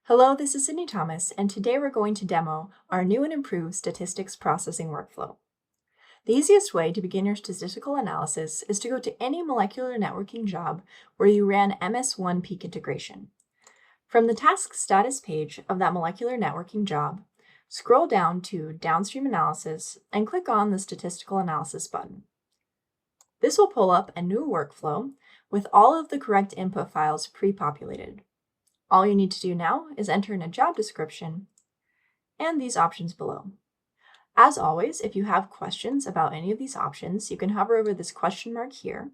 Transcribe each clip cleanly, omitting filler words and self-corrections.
Hello, this is Sydney Thomas, and today we're going to demo our new and improved statistics processing workflow. The easiest way to begin your statistical analysis is to go to any molecular networking job where you ran MS1 peak integration. From the task status page of that molecular networking job, scroll down to Downstream Analysis and click on the Statistical Analysis button. This will pull up a new workflow with all of the correct input files pre-populated. All you need to do now is enter in a job description and these options below. As always, if you have questions about any of these options, you can hover over this question mark here,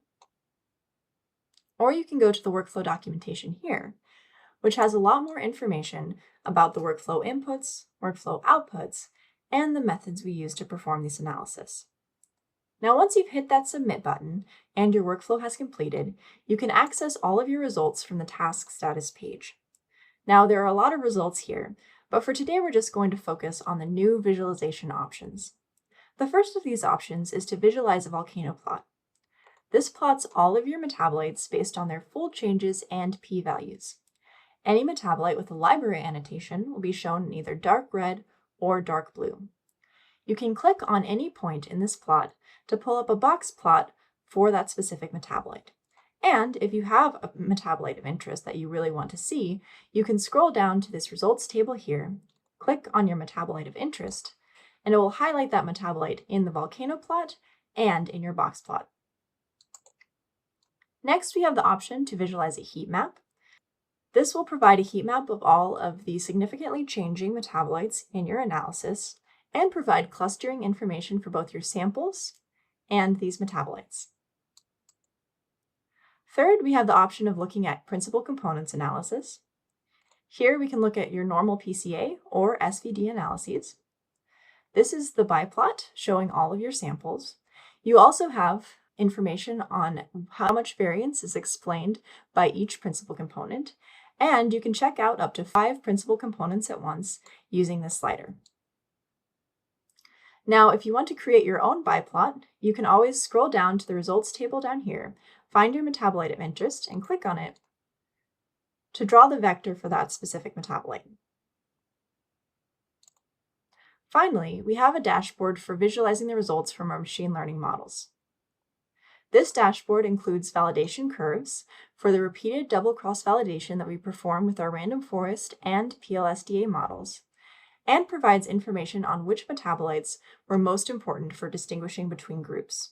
or you can go to the workflow documentation here, which has a lot more information about the workflow inputs, workflow outputs, and the methods we use to perform this analysis. Now, once you've hit that submit button and your workflow has completed, you can access all of your results from the task status page. Now, there are a lot of results here, but for today we're just going to focus on the new visualization options. The first of these options is to visualize a volcano plot. This plots all of your metabolites based on their fold changes and p-values. Any metabolite with a library annotation will be shown in either dark red or dark blue. You can click on any point in this plot to pull up a box plot for that specific metabolite. And if you have a metabolite of interest that you really want to see, you can scroll down to this results table here, click on your metabolite of interest, and it will highlight that metabolite in the volcano plot and in your box plot. Next, we have the option to visualize a heat map. This will provide a heat map of all of the significantly changing metabolites in your analysis and provide clustering information for both your samples and these metabolites. Third, we have the option of looking at principal components analysis. Here we can look at your normal PCA or SVD analyses. This is the biplot showing all of your samples. You also have information on how much variance is explained by each principal component, and you can check out up to 5 principal components at once using this slider. Now, if you want to create your own biplot, you can always scroll down to the results table down here, find your metabolite of interest, and click on it to draw the vector for that specific metabolite. Finally, we have a dashboard for visualizing the results from our machine learning models. This dashboard includes validation curves for the repeated double cross-validation that we perform with our random forest and PLSDA models, and provides information on which metabolites were most important for distinguishing between groups.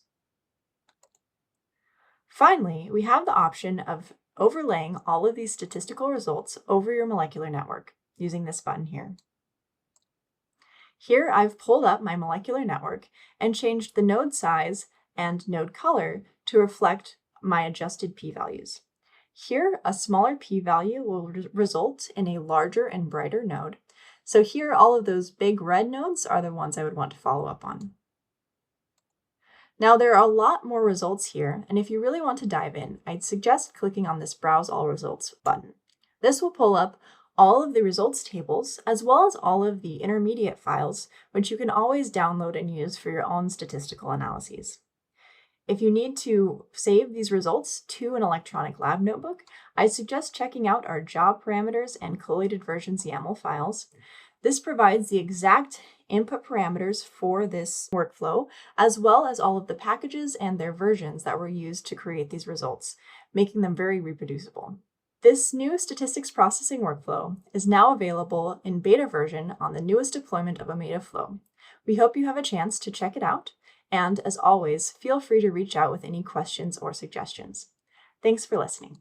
Finally, we have the option of overlaying all of these statistical results over your molecular network using this button here. Here I've pulled up my molecular network and changed the node size and node color to reflect my adjusted p-values. Here, a smaller p-value will result in a larger and brighter node. So here, all of those big red nodes are the ones I would want to follow up on. Now, there are a lot more results here, and if you really want to dive in, I'd suggest clicking on this Browse All Results button. This will pull up all of the results tables, as well as all of the intermediate files, which you can always download and use for your own statistical analyses. If you need to save these results to an electronic lab notebook, I suggest checking out our job parameters and collated versions YAML files. This provides the exact input parameters for this workflow, as well as all of the packages and their versions that were used to create these results, making them very reproducible. This new statistics processing workflow is now available in beta version on the newest deployment of Ometa Flow. We hope you have a chance to check it out, and as always, feel free to reach out with any questions or suggestions. Thanks for listening.